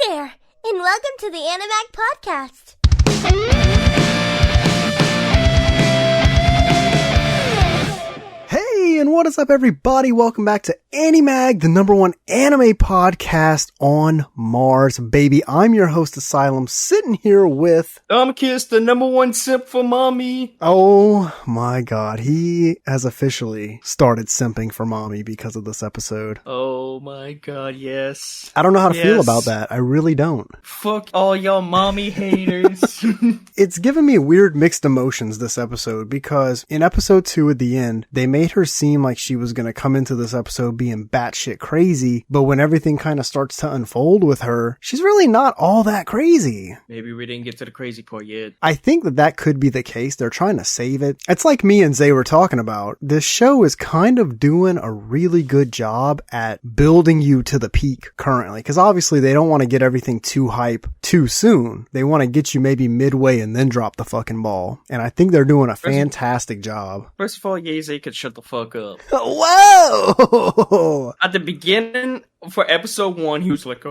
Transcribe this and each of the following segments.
there, and welcome to the Animag podcast. Hey, and what is up, everybody? Welcome back to Animag, the #1 anime podcast on Mars, baby. I'm your host, Asylum, sitting here with... Kiss, the #1 simp for mommy. Oh my god, he has officially started simping for mommy because of this episode. Oh my god, yes. I don't know how to feel about that. I really don't. Fuck all y'all mommy haters. It's given me weird mixed emotions this episode because in episode 2 at the end, they made her seem like she was going to come into this episode being batshit crazy, but when everything kind of starts to unfold with her, she's really not all that crazy. Maybe we didn't get to the crazy part yet. I think that could be the case. They're trying to save it. It's like me and Zay were talking about. This show is kind of doing a really good job at building you to the peak currently, because obviously they don't want to get everything too hype too soon. They want to get you maybe midway and then drop the fucking ball. And I think they're doing a fantastic job. First of all, Zay could shut the fuck up. Whoa! At the beginning, for episode 1, he was like,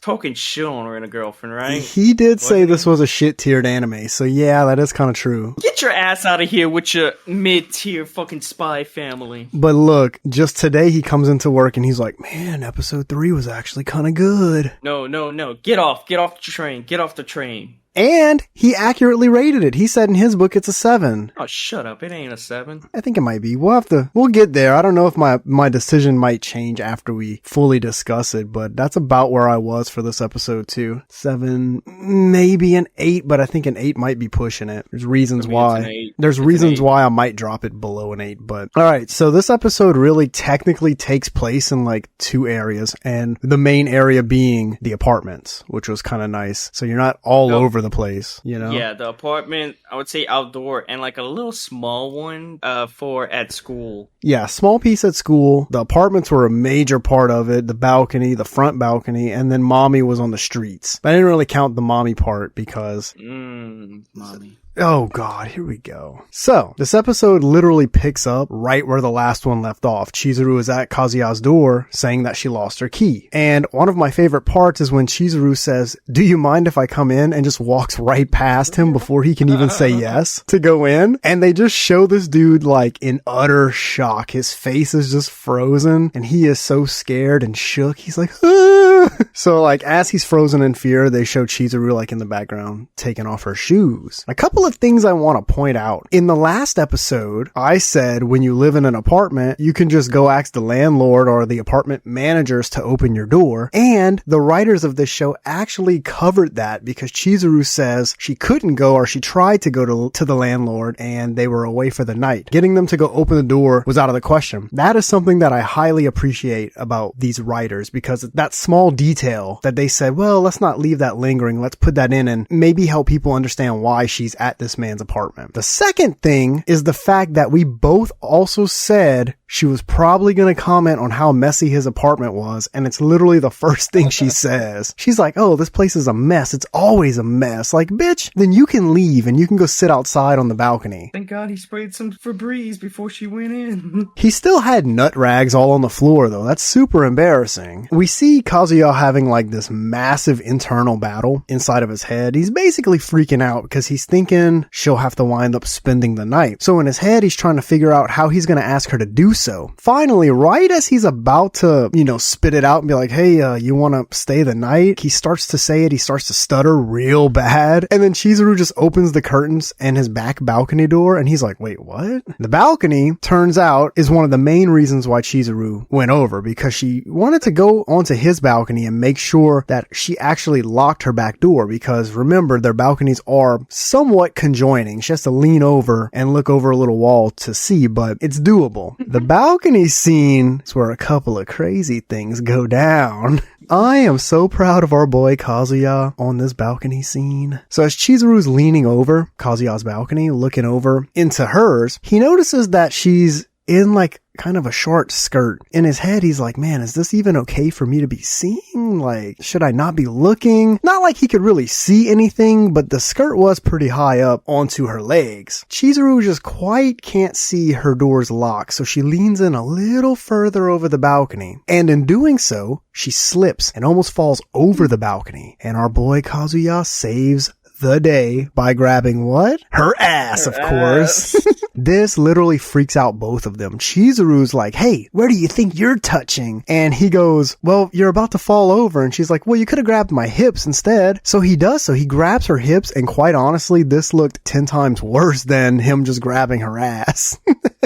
talking shit on her and a girlfriend, right? He did say this was a shit-tiered anime, so yeah, that is kind of true. Get your ass out of here with your mid-tier fucking spy family. But look, just today he comes into work and he's like, man, episode 3 was actually kind of good. No. Get off the train. Get off the train. And he accurately rated it. He said in his book it's a 7. Oh, shut up. It ain't a 7. I think it might be. We'll get there. I don't know if my decision might change after we fully discuss it, but that's about where I was for this episode too. 7, maybe an 8, but I think an 8 might be pushing it. There's reasons why. There's reasons why I might drop it below an 8, but alright, so this episode really technically takes place in like 2 areas, and the main area being the apartments, which was kind of nice. So you're not all over the place, you know? Yeah, the apartment, I would say outdoor, and like a little small one for at school. Yeah, small piece at school. The apartments were a major part of it. The balcony, the front balcony, and then mommy was on the streets. But I didn't really count the mommy part because... mommy. Oh god, here we go. So, this episode literally picks up right where the last one left off. Chizuru is at Kazuya's door saying that she lost her key. And one of my favorite parts is when Chizuru says, "Do you mind if I come in?" and just walks right past him before he can even say yes to go in. And they just show this dude like in utter shock. His face is just frozen and he is so scared and shook. He's like, ah! So like as he's frozen in fear, they show Chizuru like in the background taking off her shoes. A couple of things I want to point out. In the last episode, I said when you live in an apartment, you can just go ask the landlord or the apartment managers to open your door. And the writers of this show actually covered that because Chizuru says she couldn't go, or she tried to go to the landlord and they were away for the night. Getting them to go open the door was out of the question. That is something that I highly appreciate about these writers, because that small detail that they said, well, let's not leave that lingering. Let's put that in and maybe help people understand why she's at this man's apartment. The second thing is the fact that we both also said she was probably going to comment on how messy his apartment was, and it's literally the first thing she says. She's like, oh, this place is a mess. It's always a mess. Like, bitch, then you can leave and you can go sit outside on the balcony. Thank God he sprayed some Febreze before she went in. He still had nut rags all on the floor, though. That's super embarrassing. We see Kazuya having like this massive internal battle inside of his head. He's basically freaking out because he's thinking she'll have to wind up spending the night. So in his head, he's trying to figure out how he's going to ask her to do so. Finally, right as he's about to, spit it out and be like, hey, you want to stay the night? He starts to say it. He starts to stutter real bad. And then Chizuru just opens the curtains and his back balcony door. And he's like, wait, what? The balcony, turns out, is one of the main reasons why Chizuru went over, because she wanted to go onto his balcony and make sure that she actually locked her back door, because remember, their balconies are somewhat conjoining. She has to lean over and look over a little wall to see, but it's doable. The balcony scene is where a couple of crazy things go down. I am so proud of our boy Kazuya on this balcony scene. So as Chizuru's leaning over Kazuya's balcony, looking over into hers, he notices that she's in like kind of a short skirt. In his head, he's like, man, is this even okay for me to be seeing? Like, should I not be looking? Not like he could really see anything, but the skirt was pretty high up onto her legs. Chizuru just quite can't see her doors locked, so she leans in a little further over the balcony. And in doing so, she slips and almost falls over the balcony. And our boy Kazuya saves the day by grabbing what? Her ass, of course. This literally freaks out both of them. Chizuru's like, hey, where do you think you're touching? And he goes, well, you're about to fall over. And she's like, well, you could have grabbed my hips instead. So he does. So he grabs her hips. And quite honestly, this looked 10 times worse than him just grabbing her ass.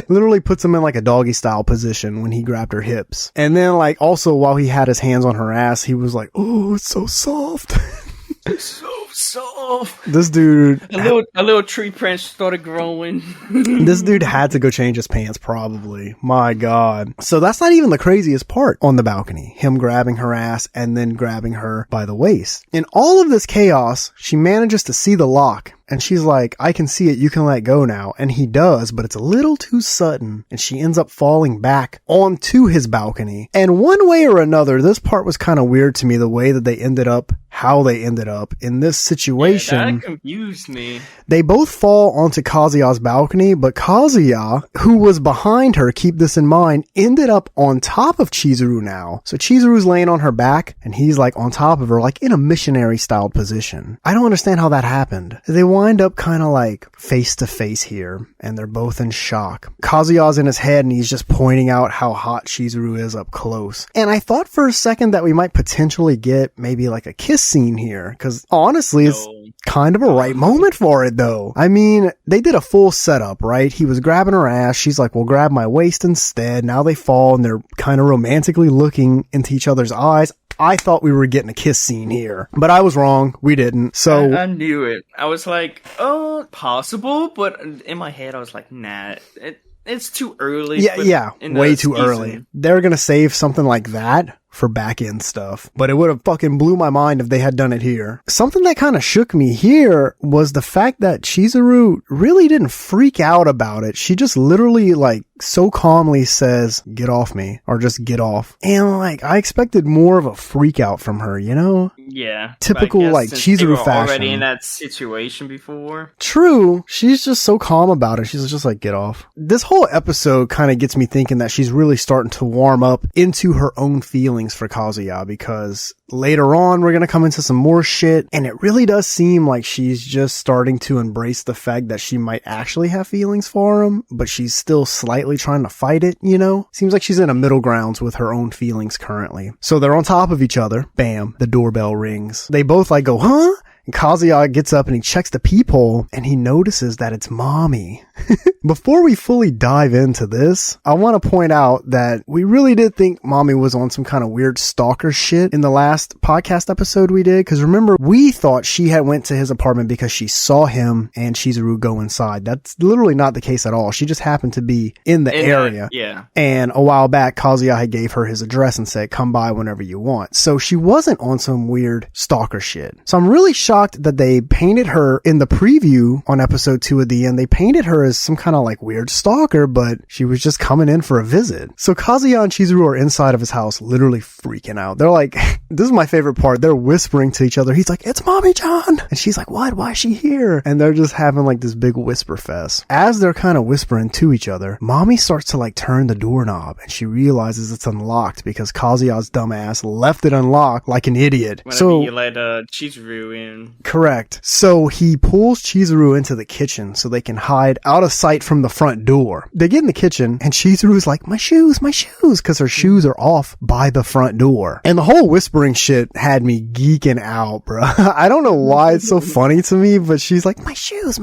Literally puts him in like a doggy style position when he grabbed her hips. And then like also while he had his hands on her ass, he was like, oh, it's so soft. It's so soft. This dude, a little tree branch started growing. This dude had to go change his pants probably. My God. So that's not even the craziest part on the balcony. Him grabbing her ass and then grabbing her by the waist. In all of this chaos, she manages to see the lock. And she's like, I can see it. You can let go now. And he does, but it's a little too sudden. And she ends up falling back onto his balcony. And one way or another, this part was kind of weird to me, the way that they ended up, how they ended up in this situation. Yeah, that confused me. They both fall onto Kazuya's balcony, but Kazuya, who was behind her, keep this in mind, ended up on top of Chizuru now. So Chizuru's laying on her back, and he's like on top of her, like in a missionary styled position. I don't understand how that happened. They wind up kind of like face to face here, and they're both in shock. Kazuya's in his head, and he's just pointing out how hot Chizuru is up close. And I thought for a second that we might potentially get maybe like a kiss scene here, because honestly, it's kind of a right moment for it though. I mean, they did a full setup, right? He was grabbing her ass. She's like, well, grab my waist instead. Now they fall, and they're kind of romantically looking into each other's eyes. I thought we were getting a kiss scene here, but I was wrong. We didn't. So I knew it. I was like, oh, possible, but in my head I was like, nah, it's too early. Yeah, way too early. They're gonna save something like that for back end stuff, but it would have fucking blew my mind if they had done it here. Something that kind of shook me here was the fact that Chizuru really didn't freak out about it. She just literally like so calmly says, get off me, or just get off. And like, I expected more of a freak out from her, you know? Yeah. Typical like Chizuru fashion. Already in that situation before. True. She's just so calm about it. She's just like, get off. This whole episode kind of gets me thinking that she's really starting to warm up into her own feelings for Kazuya, because later on we're going to come into some more shit, and it really does seem like she's just starting to embrace the fact that she might actually have feelings for him, but she's still slightly trying to fight it, you know? Seems like she's in a middle grounds with her own feelings currently. So they're on top of each other. Bam, the doorbell rings. They both like go, huh? And Kazuya gets up and he checks the peephole, and he notices that it's Mommy. Before we fully dive into this, I want to point out that we really did think Mommy was on some kind of weird stalker shit in the last podcast episode we did. Because remember, we thought she had went to his apartment because she saw him and Chizuru go inside. That's literally not the case at all. She just happened to be in the area. Yeah. And a while back, Kazuya had gave her his address and said, come by whenever you want. So she wasn't on some weird stalker shit. So I'm really shocked that they painted her in the preview on episode 2 at the end. They painted her as some kind of like weird stalker, but she was just coming in for a visit. So Kazuya and Chizuru are inside of his house, literally freaking out. They're like, this is my favorite part. They're whispering to each other. He's like, it's Mommy John. And she's like, what? Why is she here? And they're just having like this big whisper fest. As they're kind of whispering to each other, Mommy starts to like turn the doorknob, and she realizes it's unlocked because Kazuya's dumbass left it unlocked like an idiot. Whenever you let Chizuru in. Correct. So he pulls Chizuru into the kitchen so they can hide out of sight from the front door. They get in the kitchen, and Chizuru's like, my shoes, because her shoes are off by the front door. And the whole whispering shit had me geeking out, bro. I don't know why it's so funny to me, but she's like, my shoes.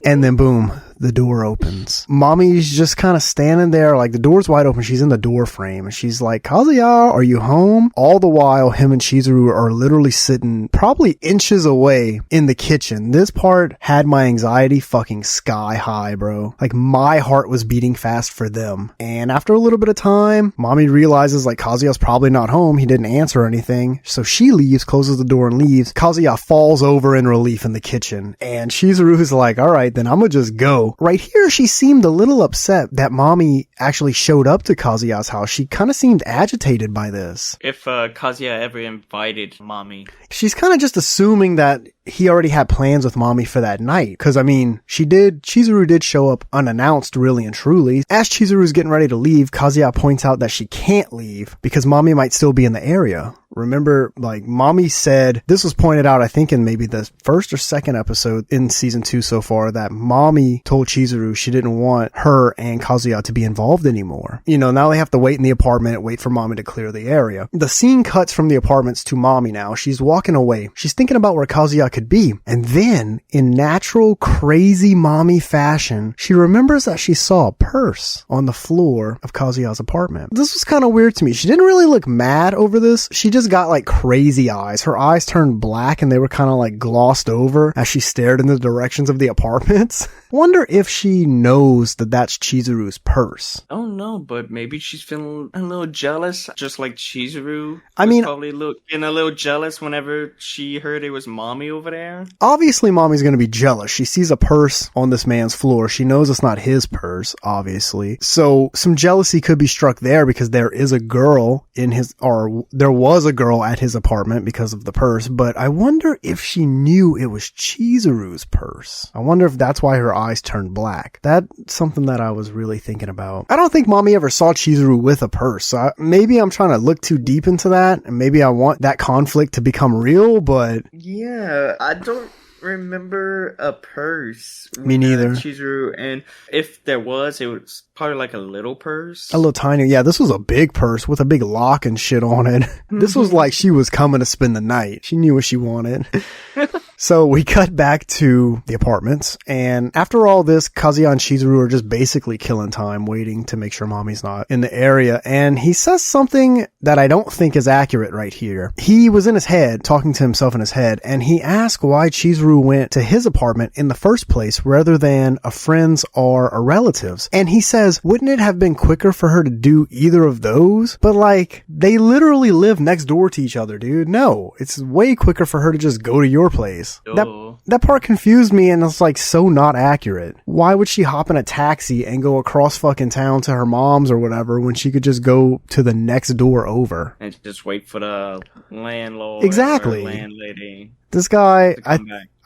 And then boom, the door opens. Mommy's just kind of standing there, like the door's wide open. She's in the door frame, and she's like, Kazuya, are you home? All the while, him and Chizuru are literally sitting probably inches away in the kitchen. This part had my anxiety fucking sky high, bro. Like, my heart was beating fast for them. And after a little bit of time, Mommy realizes like Kazuya's probably not home. He didn't answer anything. So she leaves, closes the door and leaves. Kazuya falls over in relief in the kitchen. And Chizuru's like, all right, then I'm gonna just go. So right here, she seemed a little upset that mommy actually showed up to Kazuya's house. She kind of seemed agitated by this. If Kazuya ever invited mommy. She's kind of just assuming that he already had plans with mommy for that night. Because, I mean, Chizuru did show up unannounced, really and truly. As Chizuru's getting ready to leave, Kazuya points out that she can't leave because mommy might still be in the area. Remember, like, mommy said, this was pointed out, I think, in maybe the first or second episode in season 2 so far, that mommy told Chizuru she didn't want her and Kazuya to be involved anymore. You know, now they have to wait in the apartment, wait for mommy to clear the area. The scene cuts from the apartments to mommy now. She's walking away. She's thinking about where Kazuya could be. And then, in natural, crazy mommy fashion, she remembers that she saw a purse on the floor of Kazuya's apartment. This was kind of weird to me. She didn't really look mad over this. She just got like crazy eyes. Her eyes turned black and they were kind of like glossed over as she stared in the directions of the apartments. Wonder if she knows that that's Chizuru's purse. I don't know, but maybe she's feeling a little jealous, just like Chizuru. I mean, probably getting a little jealous whenever she heard it was mommy over there. Obviously, mommy's going to be jealous. She sees a purse on this man's floor. She knows it's not his purse, obviously. So some jealousy could be struck there because there is a girl there was a girl at his apartment because of the purse. But I wonder if she knew it was Chizuru's purse. I wonder if that's why her eyes turned black. That's something that I was really thinking about. I don't think mommy ever saw Chizuru with a purse. So maybe I'm trying to look too deep into that, and maybe I want that conflict to become real, but yeah, I don't remember a purse. Me neither. Chizuru, and if there was, it was probably like a little purse. A little tiny. Yeah, this was a big purse with a big lock and shit on it. This was like she was coming to spend the night. She knew what she wanted. So we cut back to the apartments, and after all this, Kazuya and Chizuru are just basically killing time, waiting to make sure mommy's not in the area, and he says something that I don't think is accurate right here. He was in his head, talking to himself in his head, and he asked why Chizuru went to his apartment in the first place rather than a friend's or a relative's. And he says, wouldn't it have been quicker for her to do either of those? But like, they literally live next door to each other, dude. No, it's way quicker for her to just go to your place. That part confused me, and it's like so not accurate. Why would she hop in a taxi and go across fucking town to her mom's or whatever when she could just go to the next door over? And just wait for the landlord exactly. or landlady. This guy,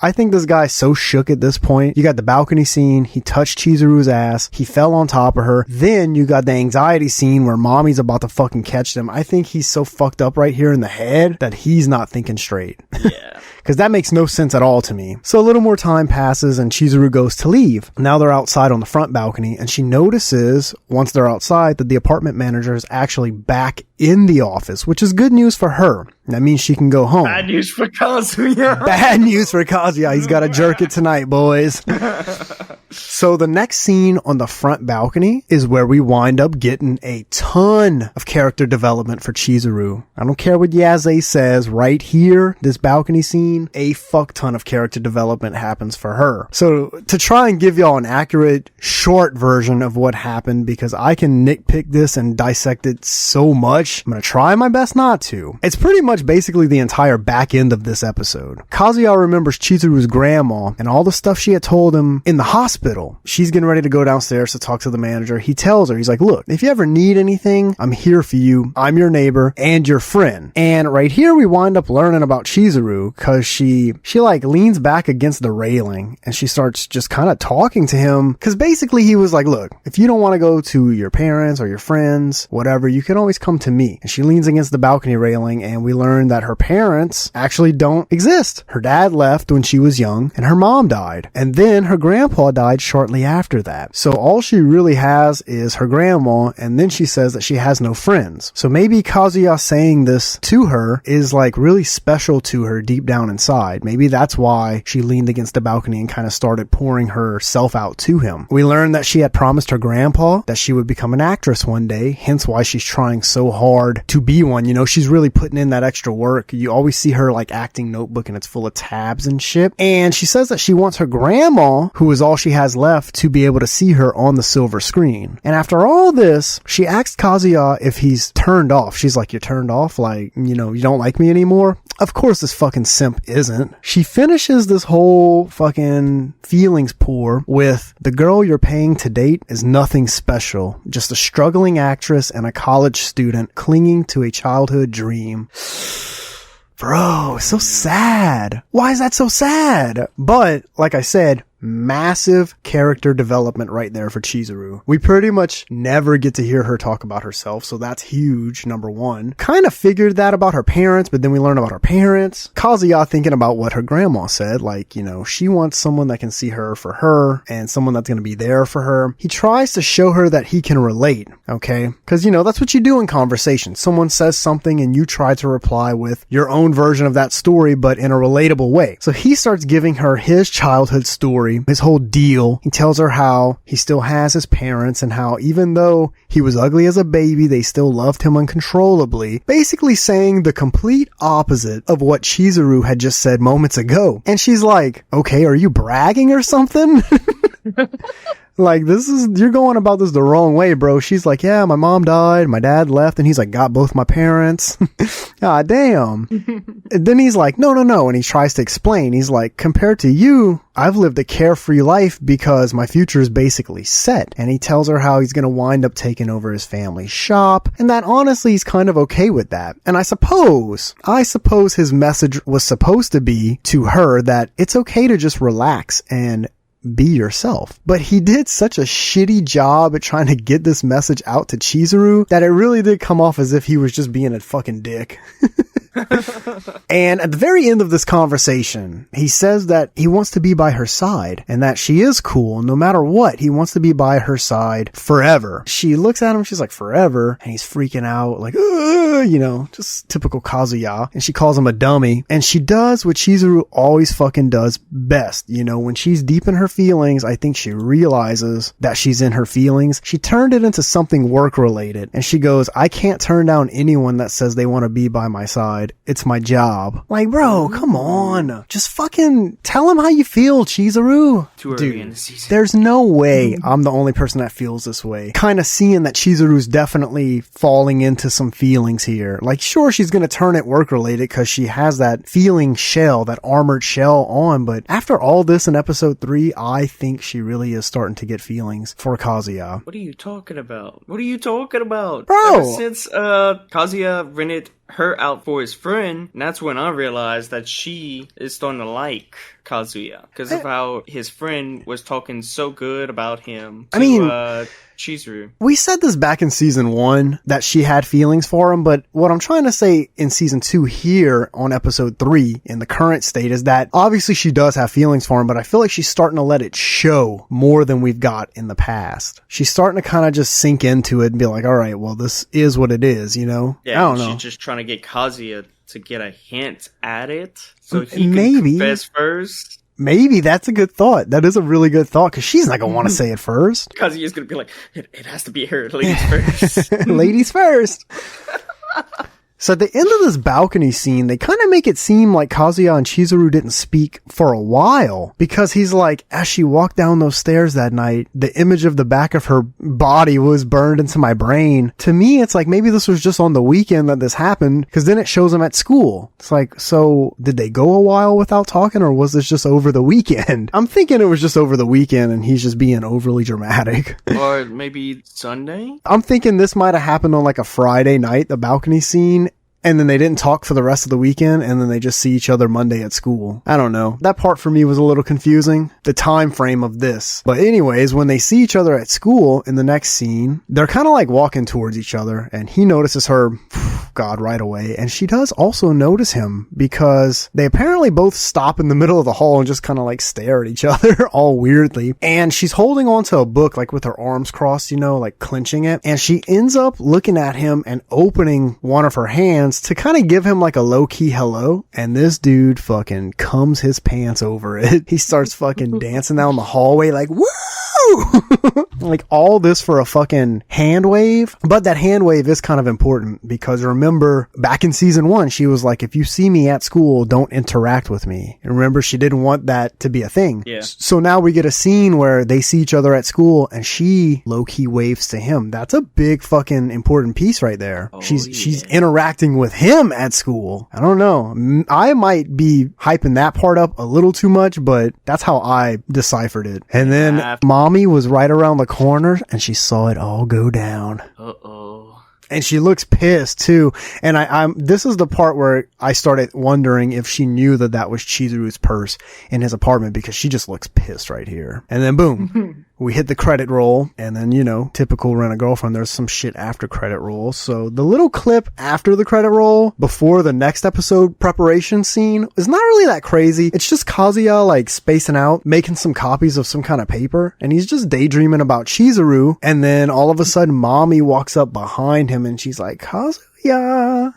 I think this guy's so shook at this point. You got the balcony scene. He touched Chizuru's ass. He fell on top of her. Then you got the anxiety scene where mommy's about to fucking catch them. I think he's so fucked up right here in the head that he's not thinking straight. Yeah. Because that makes no sense at all to me. So a little more time passes and Chizuru goes to leave. Now they're outside on the front balcony, and she notices, once they're outside, that the apartment manager is actually back in the office, which is good news for her. That means she can go home. Bad news for Kazuya. Bad news for Kazuya. He's got to jerk it tonight, boys. So the next scene on the front balcony is where we wind up getting a ton of character development for Chizuru. I don't care what Yaze says. Right here, this balcony scene, a fuck ton of character development happens for her. So to try and give y'all an accurate, short version of what happened, because I can nitpick this and dissect it so much, I'm going to try my best not to. It's pretty much basically the entire back end of this episode. Kazuya remembers Chizuru's grandma and all the stuff she had told him in the hospital. She's getting ready to go downstairs to talk to the manager. He tells her, he's like, look, if you ever need anything, I'm here for you. I'm your neighbor and your friend. And right here we wind up learning about Chizuru, because she like leans back against the railing and she starts just kind of talking to him, because basically he was like, look, if you don't want to go to your parents or your friends, whatever, you can always come to me. And she leans against the balcony railing, and we learn that her parents actually don't exist. Her dad left when she was young and her mom died, and then her grandpa died shortly after that. So all she really has is her grandma, and then she says that she has no friends. So maybe Kazuya saying this to her is like really special to her deep down inside. Maybe that's why she leaned against the balcony and kind of started pouring herself out to him. We learned that she had promised her grandpa that she would become an actress one day, hence why she's trying so hard to be one. You know, she's really putting in that extra work. You always see her like acting notebook and it's full of tabs and shit. And she says that she wants her grandma, who is all she has left, to be able to see her on the silver screen. And after all this, she asks Kazuya if he's turned off. She's like, you're turned off? Like, you know, you don't like me anymore? Of course this fucking simp isn't. She finishes this whole fucking feelings pour with, the girl you're paying to date is nothing special. Just a struggling actress and a college student clinging to a childhood dream. Bro, so sad. Why is that so sad? But, like I said, massive character development right there for Chizuru. We pretty much never get to hear her talk about herself, so that's huge, number one. Kind of figured that about her parents, but then we learn about her parents. Kazuya thinking about what her grandma said, like, you know, she wants someone that can see her for her, and someone that's going to be there for her. He tries to show her that he can relate, okay? Because, you know, that's what you do in conversation. Someone says something and you try to reply with your own version of that story, but in a relatable way. So he starts giving her his childhood story, his whole deal. He tells her how he still has his parents and how even though he was ugly as a baby, they still loved him uncontrollably. Basically saying the complete opposite of what Chizuru had just said moments ago. And she's like, okay, are you bragging or something? Like, you're going about this the wrong way, bro. She's like, yeah, my mom died, my dad left, and he's like, got both my parents. God damn. And then he's like, no. And he tries to explain. He's like, compared to you, I've lived a carefree life because my future is basically set. And he tells her how he's going to wind up taking over his family's shop. And that honestly, he's kind of okay with that. And I suppose his message was supposed to be to her that it's okay to just relax and be yourself. But he did such a shitty job at trying to get this message out to Chizuru that it really did come off as if he was just being a fucking dick. And at the very end of this conversation, he says that he wants to be by her side and that she is cool no matter what. He wants to be by her side forever. She looks at him, she's like, forever, and he's freaking out like, you know, just typical Kazuya. And she calls him a dummy, and she does what Chizuru always fucking does best. You know, when she's deep in her feelings, I think she realizes that she's in her feelings. She turned it into something work related, and she goes, I can't turn down anyone that says they want to be by my side. It's my job. Like, bro, come on. Just fucking tell him how you feel, Chizuru. Too early in the season. There's no way I'm the only person that feels this way. Kind of seeing that Chizuru's definitely falling into some feelings here. Like, sure, she's going to turn it work related because she has that feeling shell, that armored shell on. But after all this in episode 3, I think she really is starting to get feelings for Kazuya. What are you talking about? Bro! Ever since Kazuya rented her out for his friend, and that's when I realized that she is starting to like Kazuya because of how his friend was talking so good about him to Chizuru. We said this back in season 1 that she had feelings for him, but what I'm trying to say in season 2 here on episode 3 in the current state is that obviously she does have feelings for him, but I feel like she's starting to let it show more than we've got in the past. She's starting to kind of just sink into it and be like, all right, well, this is what it is, you know? Yeah, I don't know. She's just trying to get Kazuya to get a hint at it so he can confess first. Maybe that's a good thought. That is a really good thought because she's not going to want to say it first. Kazuya's going to be like, it has to be her. Ladies first. Ladies first. So at the end of this balcony scene, they kind of make it seem like Kazuya and Chizuru didn't speak for a while because he's like, as she walked down those stairs that night, the image of the back of her body was burned into my brain. To me, it's like maybe this was just on the weekend that this happened because then it shows them at school. It's like, so did they go a while without talking or was this just over the weekend? I'm thinking it was just over the weekend and he's just being overly dramatic. Or maybe Sunday? I'm thinking this might have happened on like a Friday night, the balcony scene. And then they didn't talk for the rest of the weekend, and then they just see each other Monday at school. I don't know. That part for me was a little confusing, the time frame of this. But anyways, when they see each other at school in the next scene, they're kind of like walking towards each other, and he notices her, God, right away. And she does also notice him because they apparently both stop in the middle of the hall and just kind of like stare at each other all weirdly. And she's holding onto a book like with her arms crossed, you know, like clenching it. And she ends up looking at him and opening one of her hands to kind of give him like a low-key hello, and this dude fucking comes his pants over it. He starts fucking dancing down the hallway like, woo! woo! Like, all this for a fucking hand wave. But that hand wave is kind of important because remember, back in season 1, she was like, if you see me at school, don't interact with me. And remember, she didn't want that to be a thing. Yeah. So now we get a scene where they see each other at school and she low-key waves to him. That's a big fucking important piece right there. Oh, She's interacting with him at school. I don't know. I might be hyping that part up a little too much, but that's how I deciphered it. And then mommy was right around the corner and she saw it all go down. Uh-oh. And she looks pissed too. And this is the part where I started wondering if she knew that that was Chizuru's purse in his apartment, because she just looks pissed right here. And then boom, we hit the credit roll. And then, you know, typical Rent a Girlfriend, there's some shit after credit roll. So the little clip after the credit roll before the next episode preparation scene is not really that crazy. It's just Kazuya like spacing out, making some copies of some kind of paper. And he's just daydreaming about Chizuru. And then all of a sudden, mommy walks up behind him and she's like, Kazuya,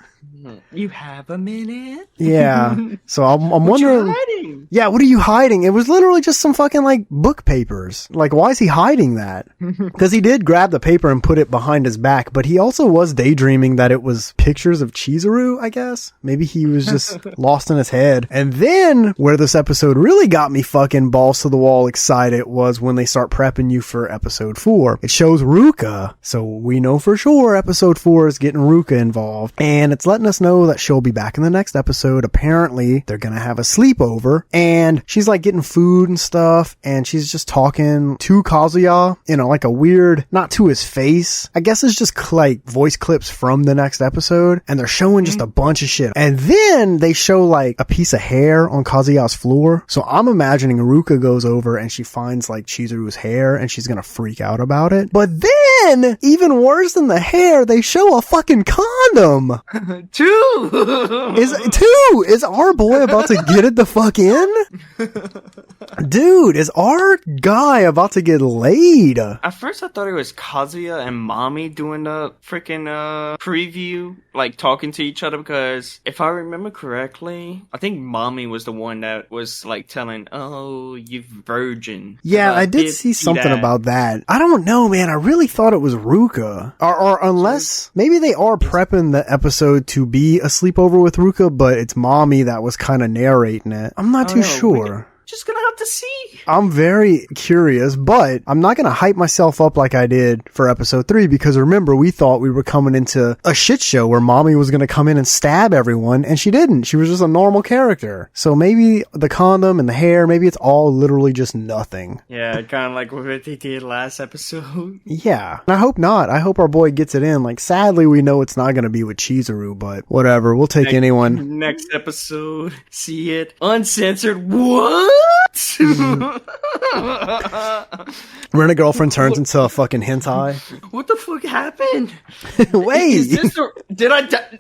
you have a minute? Yeah. So I'm what wondering. you hiding? Yeah, what are you hiding? It was literally just some fucking like book papers. Like, why is he hiding that? Because he did grab the paper and put it behind his back, but he also was daydreaming that it was pictures of Chizuru, I guess. Maybe he was just lost in his head. And then where this episode really got me fucking balls to the wall excited was when they start prepping you for episode 4. It shows Ruka. So we know for sure episode 4 is getting Ruka involved. And it's letting us know that she'll be back in the next episode. Apparently, they're gonna have a sleepover. And she's like getting food and stuff. And she's just talking to Kazuya, you know, like a weird, not to his face. I guess it's just like voice clips from the next episode. And they're showing just a bunch of shit. And then they show like a piece of hair on Kazuya's floor. So I'm imagining Ruka goes over and she finds like Chizuru's hair and she's gonna freak out about it. But then, even worse than the hair, they show a fucking condom. Is our boy about to get it the fuck in? Dude, is our guy about to get laid? At first I thought it was Kazuya and Mommy doing the freaking preview, like talking to each other, because if I remember correctly, I think Mommy was the one that was like telling, oh, you virgin. Yeah, I did see something about that. I don't know, man. I really thought it was Ruka. Or unless maybe they are prepping the episode to be a sleepover with Ruka, but it's Mommy that was kind of narrating it. I'm not too sure. Just gonna have to see. I'm very curious, but I'm not gonna hype myself up like I did for episode 3, because remember, we thought we were coming into a shit show where Mommy was gonna come in and stab everyone, and she didn't. She was just a normal character. So maybe the condom and the hair, maybe it's all literally just nothing. Yeah, kind of like what they did last episode. Yeah. And I hope not. I hope our boy gets it in. Like, sadly, we know it's not gonna be with Chizuru, but whatever. We'll take anyone. Next episode, see it uncensored. What? Rent a Girlfriend turns into a fucking hentai. What the fuck happened? Wait.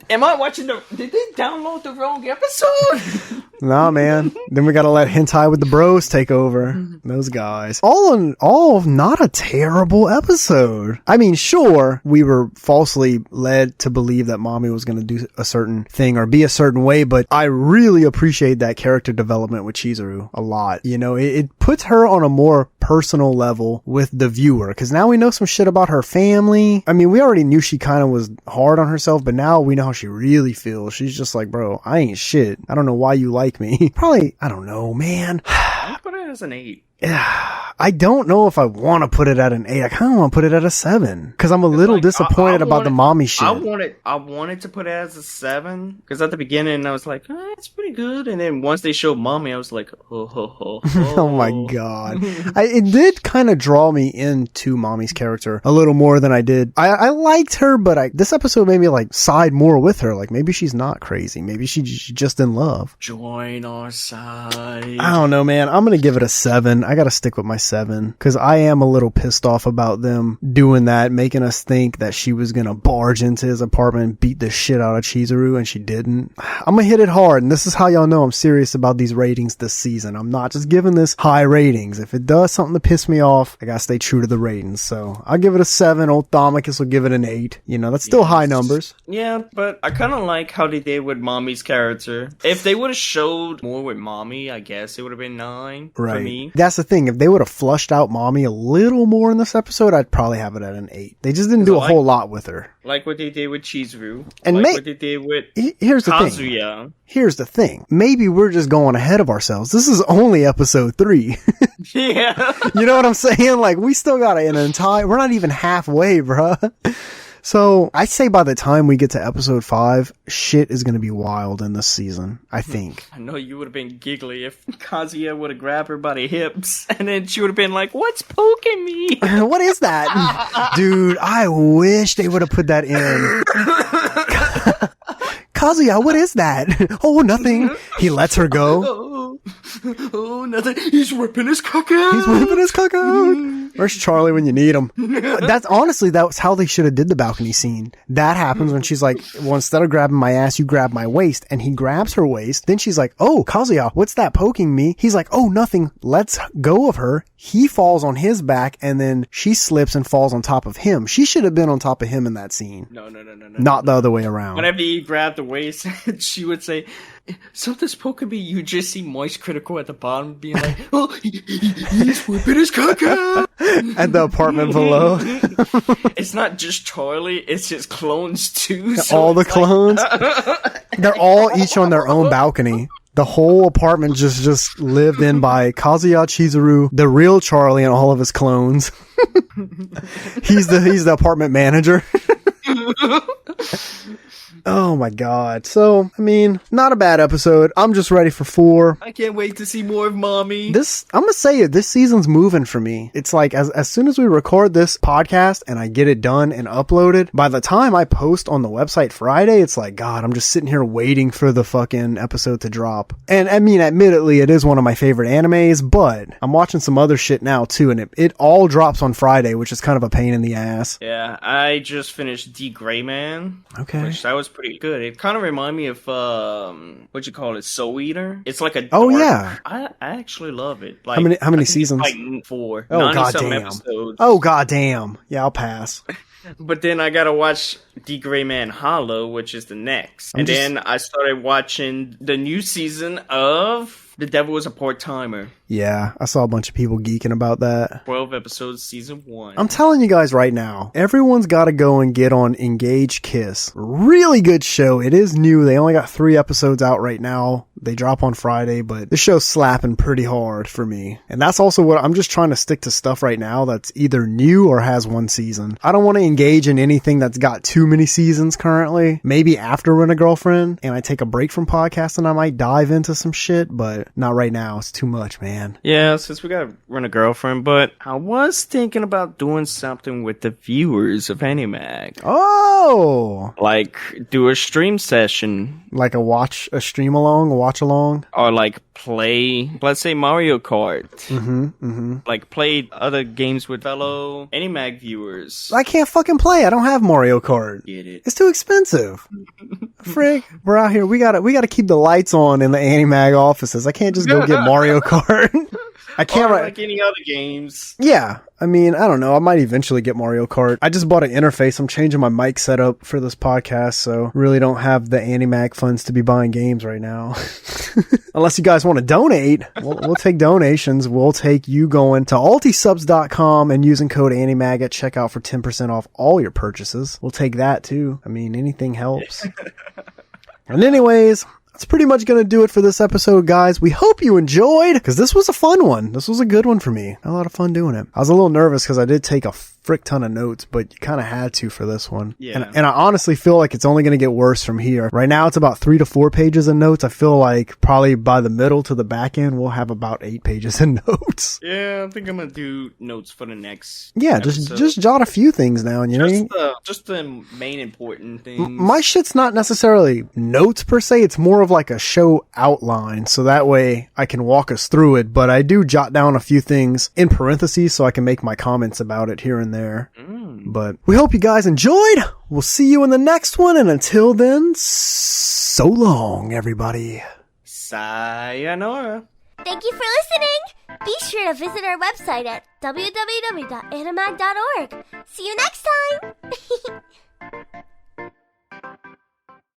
Am I watching did they download the wrong episode? Nah, man. Then we gotta let hentai with the bros take over. Those guys. All in all, not a terrible episode. I mean, sure, we were falsely led to believe that Mommy was gonna do a certain thing or be a certain way, but I really appreciate that character development with Chizuru a lot. You know, it puts her on a more personal level with the viewer, because now we know some shit about her family. I mean, we already knew she kind of was hard on herself, but now we know how she really feels. She's just like, bro, I ain't shit. I don't know why you like me. Probably, I don't know, man. I put it as an 8. I don't know if I want to put it at an 8. I kind of want to put it at a 7 because I'm a little disappointed about the mommy shit. I wanted to put it as a 7 because at the beginning I was like, it's pretty good, and then once they showed mommy, I was like, oh. Oh my god. It did kind of draw me into mommy's character a little more than I did. I liked her, but this episode made me like side more with her. Like, maybe she's not crazy. Maybe she's just in love. Join our side. I don't know, man. I'm gonna give it a 7. I gotta stick with my 7 because I am a little pissed off about them doing that, making us think that she was gonna barge into his apartment and beat the shit out of Chizuru, and she didn't. I'm gonna hit it hard, and this is how y'all know I'm serious about these ratings this season. I'm not just giving this high ratings. If it does something to piss me off, I gotta stay true to the ratings. So I'll give it a 7. Old Thomicus will give it an 8. You know, that's still high numbers. Yeah, but I kind of like how they did with mommy's character. If they would have showed more with mommy, I guess it would have been 9 for me. That's that's the thing. If they would have flushed out mommy a little more in this episode, I'd probably have it at an 8. They just didn't do a whole lot with her. Like what they did with Chizuru. And like what they did with here's the Kazuya. thing. Here's the thing. Maybe we're just going ahead of ourselves. This is only episode 3. Yeah. You know what I'm saying? Like, we still got an entire... We're not even halfway, bruh. So, I say by the time we get to episode 5, shit is going to be wild in this season, I think. I know you would have been giggly if Kazuya would have grabbed her by the hips, and then she would have been like, what's poking me? What is that? Dude, I wish they would have put that in. Kazuya, what is that? Oh, nothing. He lets her go. Oh, nothing. He's whipping his cock out. He's whipping his cock out. Where's Charlie when you need him? That's how they should have did the balcony scene. That happens when she's like, well, instead of grabbing my ass, you grab my waist. And he grabs her waist. Then she's like, oh, Kazuya, what's that poking me? He's like, oh, nothing. Let's go of her. He falls on his back and then she slips and falls on top of him. She should have been on top of him in that scene. No. Not the other way around. Whenever he grabbed the waist, she would say, something's poking me. You just see Moist Critical at the bottom being like, oh, he's whipping his cock out. At the apartment below. It's not just Charlie, it's his clones too. So all the clones. They're all each on their own balcony. The whole apartment just lived in by Kazuya, Chizuru, the real Charlie, and all of his clones. He's the apartment manager. Oh my god. So, I mean, not a bad episode. I'm just ready for 4. I can't wait to see more of Mommy. I'm gonna say it, this season's moving for me. It's like, as soon as we record this podcast and I get it done and uploaded, by the time I post on the website Friday, it's like, God, I'm just sitting here waiting for the fucking episode to drop. And I mean, admittedly, it is one of my favorite animes, but I'm watching some other shit now too, and it all drops on Friday, which is kind of a pain in the ass. Yeah, I just finished D Gray Man. Okay. Which that was pretty good. It kind of reminded me of what you call it, Soul Eater. It's like a oh yeah. I actually love it. Like how many seasons? Like 4. Oh goddamn. Episodes. Oh goddamn. Yeah, I'll pass. But then I gotta watch D Gray Man Hollow, which is the next. Then I started watching the new season of The Devil is a Part-Timer. Yeah, I saw a bunch of people geeking about that. 12 episodes, season 1. I'm telling you guys right now, everyone's got to go and get on Engage Kiss. Really good show. It is new. They only got 3 episodes out right now. They drop on Friday, but the show's slapping pretty hard for me. And that's also what I'm just trying to stick to stuff right now that's either new or has 1 season. I don't want to engage in anything that's got too many seasons currently. Maybe after Rent a Girlfriend and I take a break from podcasting, I might dive into some shit, but not right now. It's too much, man. Yeah, since we gotta Rent a Girlfriend, but I was thinking about doing something with the viewers of Animag. Oh! Like, do a stream session. Like a stream along, a watch along? Or like play, let's say Mario Kart. Mm-hmm. Like play other games with fellow Animag viewers. I can't fucking play. I don't have Mario Kart. Get it? It's too expensive. Frick, we're out here. We gotta keep the lights on in the Animag offices. I can't just go get Mario Kart. I can't like any other games. Yeah. I mean, I don't know. I might eventually get Mario Kart. I just bought an interface. I'm changing my mic setup for this podcast, so really don't have the Animag funds to be buying games right now. Unless you guys want to donate, we'll take donations. We'll take you going to altisubs.com and using code Animag at checkout for 10% off all your purchases. We'll take that too. I mean, anything helps. And anyways, that's pretty much going to do it for this episode, guys. We hope you enjoyed, because this was a fun one. This was a good one for me. Had a lot of fun doing it. I was a little nervous because I did take a frick ton of notes, but you kind of had to for this one. Yeah. And I honestly feel like it's only going to get worse from here. Right now, it's about 3 to 4 pages of notes. I feel like probably by the middle to the back end, we'll have about 8 pages of notes. Yeah, I think I'm going to do notes for the next episode. just jot a few things down, you know? Just the main important things. My shit's not necessarily notes per se. It's more of like a show outline, so that way I can walk us through it, but I do jot down a few things in parentheses so I can make my comments about it here and there. But we hope you guys enjoyed. We'll see you in the next one, and until then, so long, everybody. Sayonara. Thank you for listening. Be sure to visit our website at www.animag.org. See you next time.